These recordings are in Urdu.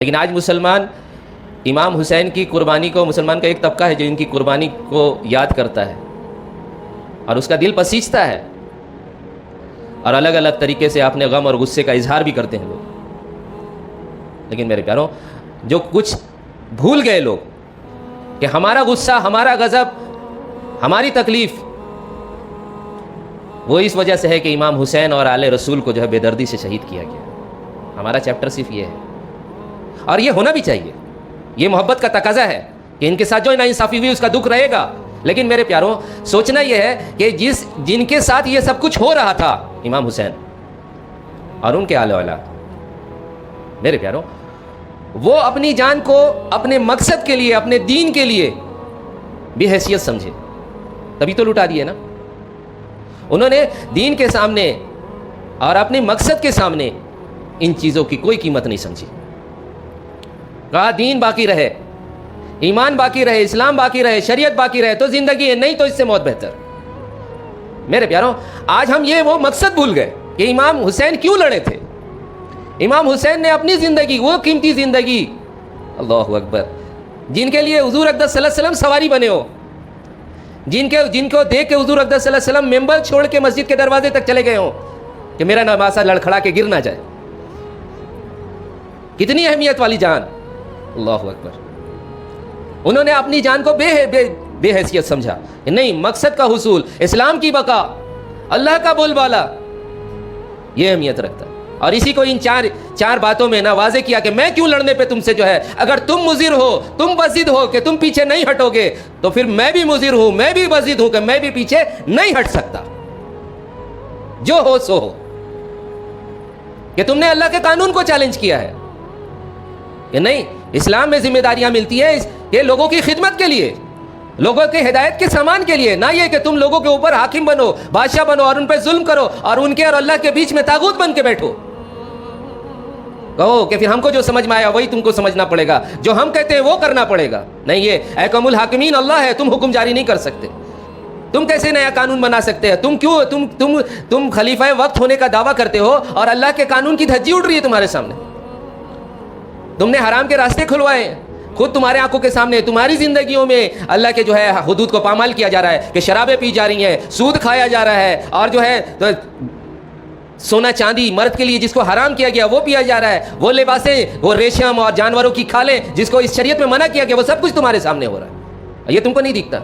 لیکن آج مسلمان امام حسین کی قربانی کو، مسلمان کا ایک طبقہ ہے جو ان کی قربانی کو یاد کرتا ہے اور اس کا دل پسیجتا ہے، اور الگ الگ طریقے سے اپنے غم اور غصے کا اظہار بھی کرتے ہیں لوگ۔ لیکن میرے پیاروں، جو کچھ بھول گئے لوگ کہ ہمارا غصہ، ہمارا غضب، ہماری تکلیف وہ اس وجہ سے ہے کہ امام حسین اور آل رسول کو جو ہے بے دردی سے شہید کیا گیا۔ ہمارا چیپٹر صرف یہ ہے، اور یہ ہونا بھی چاہیے، یہ محبت کا تقاضا ہے کہ ان کے ساتھ جو ناانصافی ہوئی اس کا دکھ رہے گا۔ لیکن میرے پیاروں، سوچنا یہ ہے کہ جن کے ساتھ یہ سب کچھ ہو رہا تھا، امام حسین اور ان کے آل اولاد، میرے پیاروں، وہ اپنی جان کو اپنے مقصد کے لیے، اپنے دین کے لیے بے حیثیت سمجھے، تبھی تو لٹا دیے نا۔ انہوں نے دین کے سامنے اور اپنے مقصد کے سامنے ان چیزوں کی کوئی قیمت نہیں سمجھی۔ کہا دین باقی رہے، ایمان باقی رہے، اسلام باقی رہے، شریعت باقی رہے تو زندگی ہے، نہیں تو اس سے موت بہتر۔ میرے پیاروں، آج ہم وہ مقصد بھول گئے کہ امام حسین کیوں لڑے تھے۔ امام حسین نے اپنی زندگی، وہ قیمتی زندگی، اللہ اکبر، جن کے لیے حضور اقدس صلی اللہ علیہ وسلم سواری بنے ہو، جن کو دیکھ کے حضور اقدس صلی اللہ علیہ وسلم ممبر چھوڑ کے مسجد کے دروازے تک چلے گئے ہوں کہ میرا نواسہ لڑکھڑا کے گر نہ جائے۔ کتنی اہمیت والی جان، اللہ اکبر۔ انہوں نے اپنی جان کو بے حیثیت سمجھا کہ نہیں، مقصد کا حصول، اسلام کی بقا، اللہ کا بول بالا، یہ اہمیت رکھتا ہے۔ اور اسی کو ان چار باتوں میں نا واضح کیا کہ میں کیوں لڑنے پہ تم سے جو ہے، اگر تم مضر ہو، تم بضد ہو کہ تم پیچھے نہیں ہٹو گے، تو پھر میں بھی مضر ہوں، میں بھی بضد ہوں کہ میں بھی پیچھے نہیں ہٹ سکتا۔ جو ہو سو ہو، کہ تم نے اللہ کے قانون کو چیلنج کیا ہے کہ نہیں، اسلام میں ذمہ داریاں ملتی ہیں کہ لوگوں کی خدمت کے لیے، لوگوں کے ہدایت کے سامان کے لیے، نہ یہ کہ تم لوگوں کے اوپر حاکم بنو، بادشاہ بنو اور ان پہ ظلم کرو اور ان کے اور اللہ کے بیچ میں طاغوت بن کے بیٹھو، کہو کہ پھر ہم کو جو سمجھ میں آیا وہی تم کو سمجھنا پڑے گا، جو ہم کہتے ہیں وہ کرنا پڑے گا۔ نہیں، یہ احکم الحاکمین اللہ ہے، تم حکم جاری نہیں کر سکتے، تم کیسے نیا قانون بنا سکتے ہیں؟ تم خلیفہ وقت ہونے کا دعویٰ کرتے ہو اور اللہ کے قانون کی دھجی اڑ رہی ہے تمہارے سامنے۔ تم نے حرام کے راستے کھلوائے ہیں، خود تمہارے آنکھوں کے سامنے، تمہاری زندگیوں میں اللہ کے جو ہے حدود کو پامال کیا جا رہا ہے کہ شرابیں پی جا رہی ہیں، سود کھایا جا رہا ہے، اور جو ہے سونا چاندی مرد کے لیے جس کو حرام کیا گیا وہ پیا جا رہا ہے، وہ لباسیں، وہ ریشم اور جانوروں کی کھالیں جس کو اس شریعت میں منع کیا گیا، وہ سب کچھ تمہارے سامنے ہو رہا ہے، یہ تم کو نہیں دکھتا۔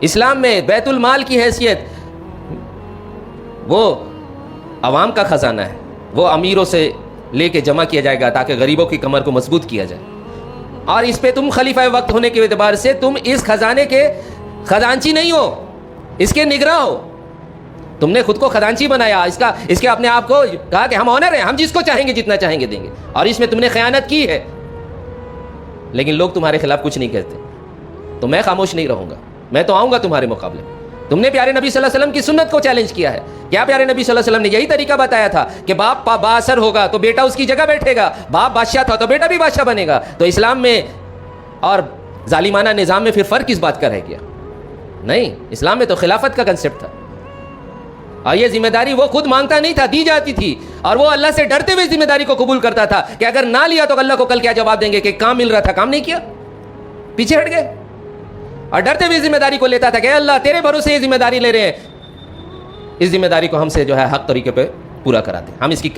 اسلام میں بیت المال کی حیثیت وہ عوام کا خزانہ ہے، وہ امیروں سے لے کے جمع کیا جائے گا تاکہ غریبوں کی کمر کو مضبوط کیا جائے، اور اس پہ تم خلیفہ وقت ہونے کے اعتبار سے تم اس خزانے کے خزانچی نہیں ہو، اس کے نگراں ہو۔ تم نے خود کو خزانچی بنایا، اس کے اپنے آپ کو کہا کہ ہم آنر ہیں، ہم جس کو چاہیں گے جتنا چاہیں گے دیں گے، اور اس میں تم نے خیانت کی ہے، لیکن لوگ تمہارے خلاف کچھ نہیں کہتے، تو میں خاموش نہیں رہوں گا، میں تو آؤں گا تمہارے مقابلے میں۔ تم نے پیارے نبی صلی اللہ علیہ وسلم کی سنت کو چیلنج کیا ہے۔ کیا پیارے نبی صلی اللہ علیہ وسلم نے یہی طریقہ بتایا تھا کہ باپ با اثر ہوگا تو بیٹا اس کی جگہ بیٹھے گا، باپ بادشاہ تھا تو بیٹا بھی بادشاہ بنے گا؟ تو اسلام میں اور ظالمانہ نظام میں پھر فرق کس بات کا رہ گیا؟ نہیں، اسلام میں تو خلافت کا کنسپٹ تھا، اور یہ ذمہ داری وہ خود مانگتا نہیں تھا، دی جاتی تھی، اور وہ اللہ سے ڈرتے ہوئے ذمہ داری کو قبول کرتا تھا کہ اگر نہ لیا تو اللہ کو کل کیا جواب دیں گے کہ کام مل رہا تھا، کام نہیں کیا، پیچھے ہٹ گئے، اور ڈرتے ہوئے ذمہ داری کو لیتا تھا کہ اللہ تیرے بھروسے یہ ذمہ داری لے رہے ہیں، اس ذمہ داری کو ہم سے جو ہے حق طریقے پہ پورا کراتے، ہم اس کی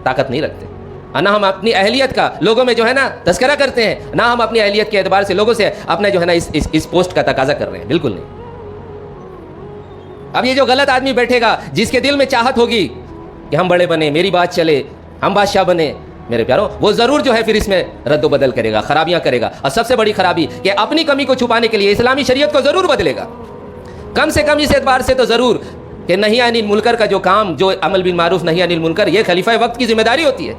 طاقت نہیں رکھتے، نہ ہم اپنی اہلیت کا لوگوں میں جو ہے نا تذکرہ کرتے ہیں، نہ ہم اپنی اہلیت کے اعتبار سے لوگوں سے اپنا جو ہے نا اس پوسٹ کا تقاضا کر رہے ہیں، بالکل نہیں۔ اب یہ جو غلط آدمی بیٹھے گا جس کے دل میں چاہت ہوگی کہ ہم بڑے بنے، میری بات چلے، ہم بادشاہ بنے، میرے پیاروں، وہ ضرور جو ہے پھر اس میں رد و بدل کرے گا، خرابیاں کرے گا، اور سب سے بڑی خرابی کہ اپنی کمی کو چھپانے کے لیے اسلامی شریعت کو ضرور بدلے گا، کم سے کم اس اعتبار سے تو ضرور کہ نہی عن المنکر کا جو کام، جو عمل بالمعروف نہی عن المنکر، یہ خلیفہ وقت کی ذمہ داری ہوتی ہے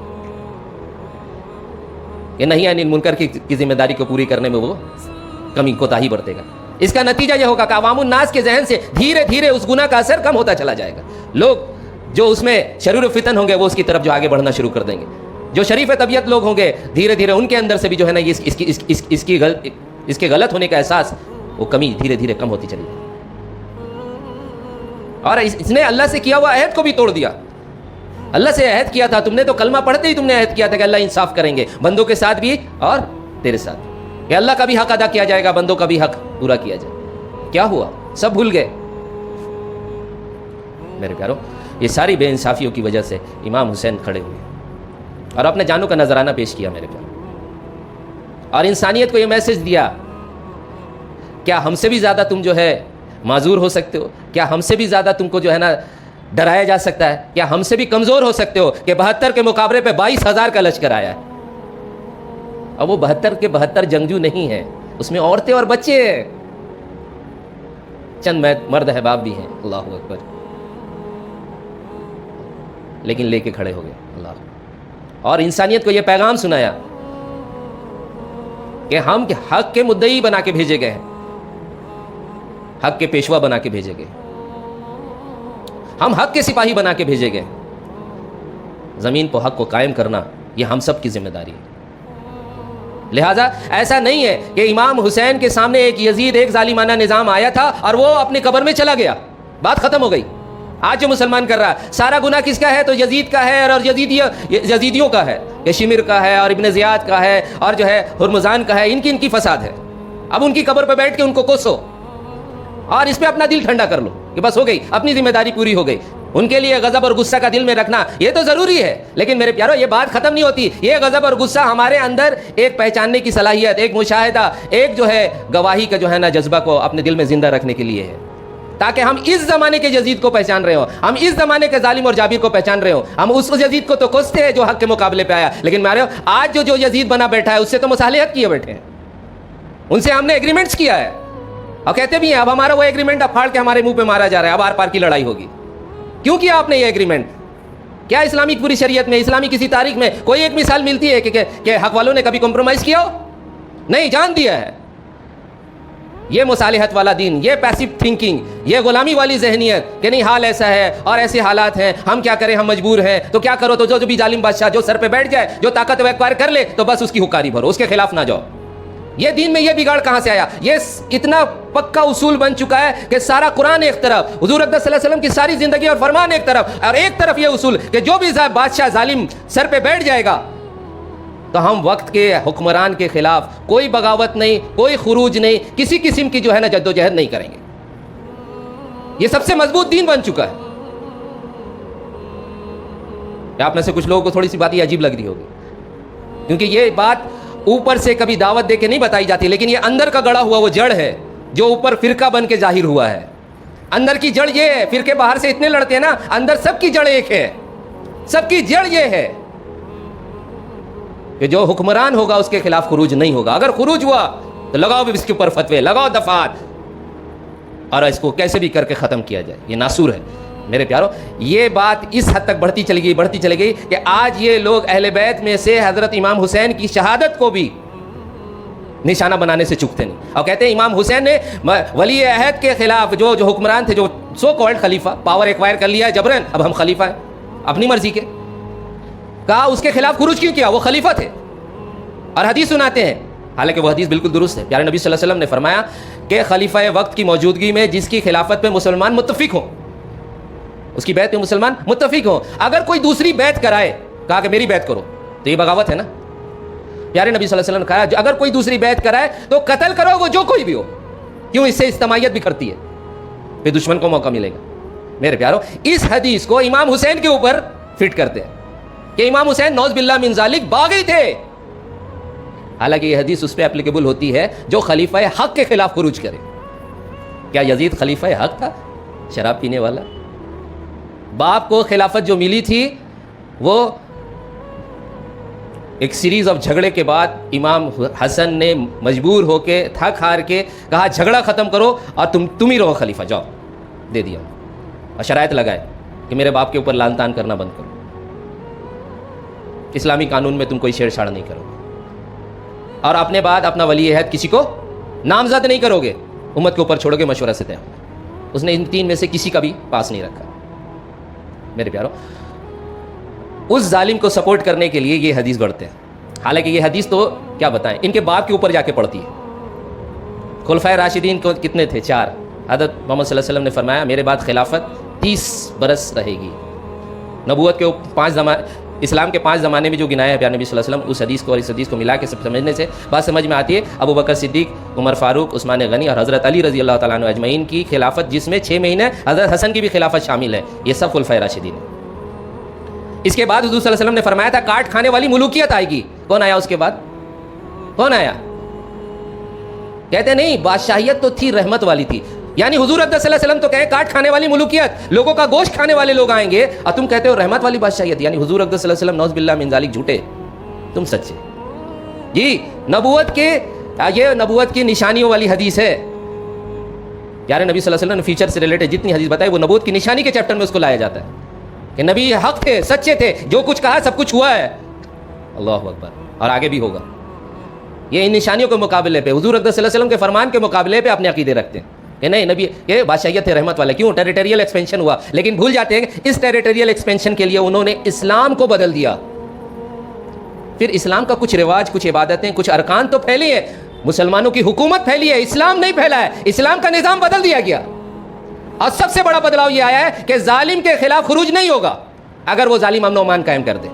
کہ نہی عن المنکر کی ذمہ داری کو پوری کرنے میں وہ کمی کوتاہی برتے گا۔ اس کا نتیجہ یہ ہوگا کہ عوام الناس کے ذہن سے دھیرے دھیرے اس گناہ کا اثر کم ہوتا چلا جائے گا، لوگ جو اس میں شرور و فتن ہوں گے وہ اس کی طرف جو آگے بڑھنا شروع کر دیں گے، جو شریف طبیعت لوگ ہوں گے دھیرے دھیرے ان کے اندر سے بھی جو ہے نا اس کے غلط ہونے کا احساس، وہ کمی دھیرے دھیرے کم ہوتی چلی جائے، اور اس نے اللہ سے کیا ہوا عہد کو بھی توڑ دیا۔ اللہ سے عہد کیا تھا، تم نے تو کلمہ پڑھتے ہی تم نے عہد کیا تھا کہ اللہ انصاف کریں گے بندوں کے ساتھ بھی اور تیرے ساتھ، کہ اللہ کا بھی حق ادا کیا جائے گا، بندوں کا بھی حق پورا کیا جائے. کیا ہوا؟ سب بھول گئے. میرے پیارو، یہ ساری بے انصافیوں کی وجہ سے امام حسین کھڑے ہوئے اور اپنے جانوں کا نذرانہ پیش کیا میرے پیارو، اور انسانیت کو یہ میسج دیا، کیا ہم سے بھی زیادہ تم جو ہے معذور ہو سکتے ہو؟ کیا ہم سے بھی زیادہ تم کو جو ہے نا ڈرایا جا سکتا ہے؟ کیا ہم سے بھی کمزور ہو سکتے ہو کہ 72 کے مقابلے پہ 22,000 کا لشکر آیا ہے؟ اب وہ 72 کے 72 جنگجو نہیں ہیں، اس میں عورتیں اور بچے ہیں، چند مرد احباب بھی ہیں. اللہ اکبر. لیکن لے کے کھڑے ہو گئے اللہ، اور انسانیت کو یہ پیغام سنایا کہ ہم حق کے مدعی بنا کے بھیجے گئے ہیں، حق کے پیشوا بنا کے بھیجے گئے، ہم حق کے سپاہی بنا کے بھیجے گئے. زمین پر حق کو قائم کرنا یہ ہم سب کی ذمہ داری ہے. لہٰذا ایسا نہیں ہے کہ امام حسین کے سامنے ایک یزید، ایک ظالمانہ نظام آیا تھا اور وہ اپنی قبر میں چلا گیا، بات ختم ہو گئی. آج جو مسلمان کر رہا ہے سارا گناہ کس کا ہے؟ تو یزید کا ہے اور یزیدیوں کا ہے، کہ شمر کا ہے اور ابن زیاد کا ہے اور جو ہے ہرمزان کا ہے، ان کی فساد ہے. اب ان کی قبر پہ بیٹھ کے ان کو کوسو اور اس پہ اپنا دل ٹھنڈا کر لو کہ بس ہو گئی، اپنی ذمہ داری پوری ہو گئی. ان کے لیے غضب اور غصہ کا دل میں رکھنا یہ تو ضروری ہے، لیکن میرے پیارو یہ بات ختم نہیں ہوتی. یہ غضب اور غصہ ہمارے اندر ایک پہچاننے کی صلاحیت، ایک مشاہدہ، ایک جو ہے گواہی کا جو ہے نا جذبہ کو اپنے دل میں زندہ رکھنے کے لیے ہے، تاکہ ہم اس زمانے کے یزید کو پہچان رہے ہوں، ہم اس زمانے کے ظالم اور جابر کو پہچان رہے ہوں. ہم اس یزید کو تو کوستے ہیں جو حق کے مقابلے پہ آیا، لیکن مارے آج جو یزید بنا بیٹھا ہے اس سے تو مصالحت کیے بیٹھے ہیں، ان سے ہم نے ایگریمنٹس کیا ہے اور کہتے بھی ہیں اب ہمارا وہ ایگریمنٹ اب پھاڑ کے ہمارے منہ پہ مارا جا رہا ہے، اب آر پار کی لڑائی ہوگی. کیوں کیا آپ نے یہ ایگریمنٹ؟ کیا اسلامی پوری شریعت میں، اسلامی کسی تاریخ میں کوئی ایک مثال ملتی ہے کہ حق والوں نے کبھی کمپرومائز کیا ہو؟ نہیں، جان دیا ہے. یہ مصالحت والا دین، یہ پیسو تھنکنگ، یہ غلامی والی ذہنیت کہ نہیں حال ایسا ہے اور ایسے حالات ہیں، ہم کیا کریں، ہم مجبور ہیں تو کیا کرو، تو جو بھی ظالم بادشاہ جو سر پہ بیٹھ جائے، جو طاقت ایکوائر کر لے تو بس اس کی حکاری بھرو، اس کے خلاف نہ جاؤ. یہ دین میں یہ بگاڑ کہاں سے آیا؟ یہ اتنا پکا اصول بن چکا ہے کہ سارا قرآن ایک طرف، حضور اقدس صلی اللہ علیہ وسلم کی ساری زندگی اور فرمان ایک طرف، اور ایک طرف یہ اصول کہ جو بھی بادشاہ ظالم سر پہ بیٹھ جائے گا تو ہم وقت کے حکمران کے خلاف کوئی بغاوت نہیں، کوئی خروج نہیں، کسی قسم کی جو ہے نا جدوجہد نہیں کریں گے. یہ سب سے مضبوط دین بن چکا ہے. آپ میں سے کچھ لوگوں کو تھوڑی سی بات یہ عجیب لگ رہی ہوگی، کیونکہ یہ بات اوپر سے کبھی دعوت دے کے نہیں بتائی جاتی، لیکن یہ اندر کا گڑا ہوا وہ جڑ ہے جو اوپر فرقہ بن کے ظاہر ہوا ہے. اندر کی جڑ یہ ہے، فرقے باہر سے اتنے لڑتے ہیں نا، اندر سب کی جڑ ایک ہے. سب کی جڑ یہ ہے کہ جو حکمران ہوگا اس کے خلاف خروج نہیں ہوگا. اگر خروج ہوا تو لگاؤ بھی اس کے اوپر فتوے، لگاؤ دفعات، اور اس کو کیسے بھی کر کے ختم کیا جائے. یہ ناسور ہے میرے پیارو. یہ بات اس حد تک بڑھتی چلی گئی کہ آج یہ لوگ اہل بیت میں سے حضرت امام حسین کی شہادت کو بھی نشانہ بنانے سے چکتے نہیں، اور کہتے ہیں امام حسین نے ولی عہد کے خلاف جو حکمران تھے، جو سو کالڈ خلیفہ، پاور ایکوائر کر لیا ہے جبرن، اب ہم خلیفہ ہیں اپنی مرضی کے، کہا اس کے خلاف خروج کیوں کیا؟ وہ خلیفہ تھے. اور حدیث سناتے ہیں، حالانکہ وہ حدیث بالکل درست ہے. پیارے نبی صلی اللہ علیہ وسلم نے فرمایا کہ خلیفہ وقت کی موجودگی میں جس کی خلافت پہ مسلمان متفق ہوں، اس کی بیعت میں مسلمان متفق ہوں، اگر کوئی دوسری بیعت کرائے، کہا کہ میری بیعت کرو، تو یہ بغاوت ہے نا. پیارے نبی صلی اللہ علیہ وسلم نے کہا اگر کوئی دوسری بیعت کرائے تو قتل کرو، وہ جو کوئی بھی ہو. کیوں؟ اس سے اجتماعیت بھی کرتی ہے، پھر دشمن کو موقع ملے گا. میرے پیارو، اس حدیث کو امام حسین کے اوپر فٹ کرتے ہیں کہ امام حسین نعوذ باللہ من ذالک باغی تھے. حالانکہ یہ حدیث اس پہ اپلیکیبل ہوتی ہے جو خلیفہ حق کے خلاف خروج کرے. کیا یزید خلیفہ حق تھا؟ شراب پینے والا. باپ کو خلافت جو ملی تھی وہ ایک سیریز آف جھگڑے کے بعد امام حسن نے مجبور ہو کے تھک ہار کے کہا جھگڑا ختم کرو اور تم ہی رہو خلیفہ، جاؤ. دے دیا، اور شرائط لگائے کہ میرے باپ کے اوپر لعن طعن کرنا بند کرو، اسلامی قانون میں تم کوئی چھیڑ چھاڑ نہیں کرو گے، اور اپنے بعد اپنا ولی عہد کسی کو نامزد نہیں کرو گے، امت کے اوپر چھوڑو گے، مشورہ سے طے. اس نے ان تین میں سے کسی کا بھی پاس نہیں رکھا. میرے پیارو، اس ظالم کو سپورٹ کرنے کے لیے یہ حدیث گڑھتے ہیں. حالانکہ یہ حدیث تو کیا بتائیں، ان کے باپ کے اوپر جا کے پڑتی ہے. خلفائے راشدین کو کتنے تھے؟ 4. حضرت محمد صلی اللہ علیہ وسلم نے فرمایا میرے بعد خلافت 30 برس رہے گی. نبوت کے 5 زمانے، اسلام کے 5 زمانے میں جو گنایا ہے پیارے نبی صلی اللہ علیہ وسلم، اس حدیث کو اور اس حدیث کو ملا کے سمجھنے سے بات سمجھ میں آتی ہے ابو بکر صدیق، عمر فاروق، عثمان غنی اور حضرت علی رضی اللہ تعالیٰ عنہ اجمعین کی خلافت، جس میں 6 مہینے حضرت حسن کی بھی خلافت شامل ہے، یہ سب خلفائے راشدین ہیں۔ اس کے بعد حضور صلی اللہ علیہ وسلم نے فرمایا تھا کاٹ کھانے والی ملوکیت آئے گی۔ کون آیا اس کے بعد؟ کون آیا؟ کہتے نہیں بادشاہیت تو تھی، رحمت والی تھی، یعنی حضور صلی اللہ علیہ وسلم تو کہیں کاٹ کھانے والی ملوکیت، لوگوں کا گوشت کھانے والے لوگ آئیں گے، اور تم کہتے ہو رحمت والی بادشاہیت، یعنی حضور صلی اللہ علیہ وسلم نعوذ باللہ من ذالک جھوٹے، تم سچے۔ جی یہ نبوت کی نشانیوں والی حدیث ہے۔ پیارے نبی صلی اللہ علیہ وسلم نے فیچر سے ریلیٹڈ جتنی حدیث بتائی وہ نبوت کی نشانی کے چیپٹر میں اس کو لایا جاتا ہے کہ نبی حق تھے، سچے تھے، جو کچھ کہا سب کچھ ہوا ہے، اللہ اکبر، اور آگے بھی ہوگا۔ یہ ان نشانیوں کے مقابلے پہ، حضور صلی اللہ علیہ وسلم کے فرمان کے مقابلے پہ اپنے عقیدے رکھتے ہیں کہ نہیں نبی یہ بادشاہیت ہے رحمت والے، کیوں؟ ٹیریٹریل ایکسپینشن ہوا، لیکن بھول جاتے ہیں کہ اس ٹیریٹریل ایکسپینشن کے لیے انہوں نے اسلام کو بدل دیا۔ پھر اسلام کا کچھ رواج، کچھ عبادتیں، کچھ ارکان تو پھیلی ہے، مسلمانوں کی حکومت پھیلی ہے، اسلام نہیں پھیلا ہے، اسلام کا نظام بدل دیا گیا۔ اور سب سے بڑا بدلاؤ یہ آیا ہے کہ ظالم کے خلاف خروج نہیں ہوگا اگر وہ ظالم امن و امان قائم کر دے،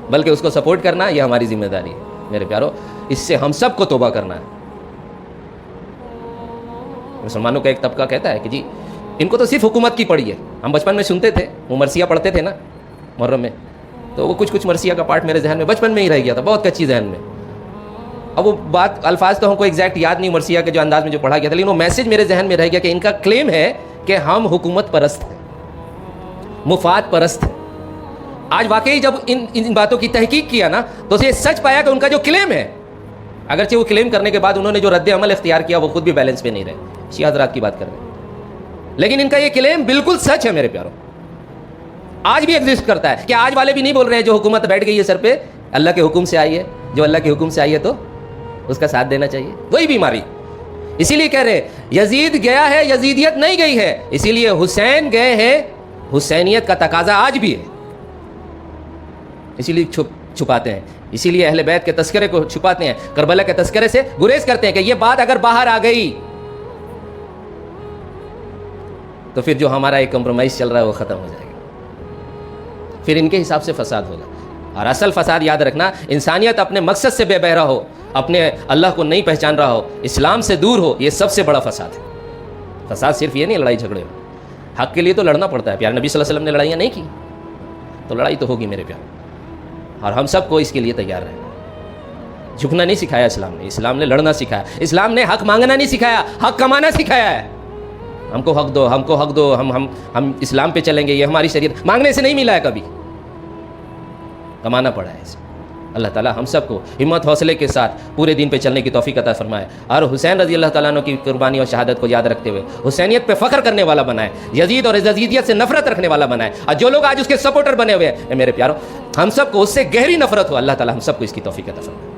بلکہ اس کو سپورٹ کرنا یہ ہماری ذمہ داری ہے۔ میرے پیارو، اس سے ہم سب کو توبہ کرنا ہے۔ مسلمانوں کا ایک طبقہ کہتا ہے کہ جی ان کو تو صرف حکومت کی پڑی ہے۔ ہم بچپن میں سنتے تھے، وہ مرثیہ پڑھتے تھے نا محرم میں، تو وہ کچھ مرثیہ کا پارٹ میرے ذہن میں بچپن میں ہی رہ گیا تھا، بہت کچی ذہن میں۔ اب وہ بات الفاظ تو ہم کو ایگزیکٹ یاد نہیں مرثیہ کے جو انداز میں جو پڑھا گیا تھا، لیکن وہ میسج میرے ذہن میں رہ گیا کہ ان کا کلیم ہے کہ ہم حکومت پرست ہیں، مفاد پرست ہیں۔ آج واقعی جب ان باتوں کی تحقیق کیا نا تو یہ سچ پایا کہ ان کا جو کلیم ہے، اگرچہ وہ کلیم کرنے کے بعد انہوں نے جو رد عمل اختیار کیا وہ خود بھی بیلنس پہ نہیں رہے، شیعہ حضرات کی بات کر رہے ہیں، لیکن ان کا یہ کلیم بالکل سچ ہے میرے پیاروں، آج بھی ایگزسٹ کرتا ہے۔ کہ آج والے بھی نہیں بول رہے ہیں جو حکومت بیٹھ گئی ہے سر پہ اللہ کے حکم سے آئی ہے، جو اللہ کے حکم سے آئی ہے تو اس کا ساتھ دینا چاہیے، وہی بیماری۔ اسی لیے کہہ رہے یزید گیا ہے، یزیدیت نہیں گئی ہے، اسی لیے حسین گئے ہیں، حسینیت کا تقاضا آج بھی ہے، اسی لیے چھپاتے ہیں، اسی لیے اہل بیت کے تذکرے کو چھپاتے ہیں، کربلا کے تذکرے سے گریز کرتے ہیں کہ یہ بات اگر باہر آ گئی تو پھر جو ہمارا ایک کمپرومائز چل رہا ہے وہ ختم ہو جائے گا، پھر ان کے حساب سے فساد ہوگا۔ اور اصل فساد یاد رکھنا، انسانیت اپنے مقصد سے بے بہرا ہو، اپنے اللہ کو نہیں پہچان رہا ہو، اسلام سے دور ہو، یہ سب سے بڑا فساد ہے۔ فساد صرف یہ نہیں لڑائی جھگڑے ہو، حق کے لیے تو لڑنا پڑتا ہے، پیارے نبی صلی اللہ علیہ وسلم نے لڑائیاں نہیں کی تو لڑائی تو ہوگی میرے پیارے، اور ہم سب کو اس کے لیے تیار رہنا۔ جھکنا نہیں سکھایا اسلام نے لڑنا سکھایا، اسلام نے حق مانگنا نہیں سکھایا، حق کمانا سکھایا ہے۔ ہم کو حق دو، ہم کو حق دو، ہم اسلام پہ چلیں گے، یہ ہماری شریعت، مانگنے سے نہیں ملا ہے، کبھی کمانا پڑا ہے۔ اللہ تعالیٰ ہم سب کو ہمت حوصلے کے ساتھ پورے دین پہ چلنے کی توفیق عطا فرمائے، اور حسین رضی اللہ تعالیٰ عنہ کی قربانی اور شہادت کو یاد رکھتے ہوئے حسینیت پہ فخر کرنے والا بنائے، یزید اور یزیدیت سے نفرت رکھنے والا بنائے، اور جو لوگ آج اس کے سپورٹر بنے ہوئے ہیں میرے پیاروں، ہم سب کو اس سے گہری نفرت ہو، اللہ تعالیٰ ہم سب کو اس کی توفیق عطا فرمائے۔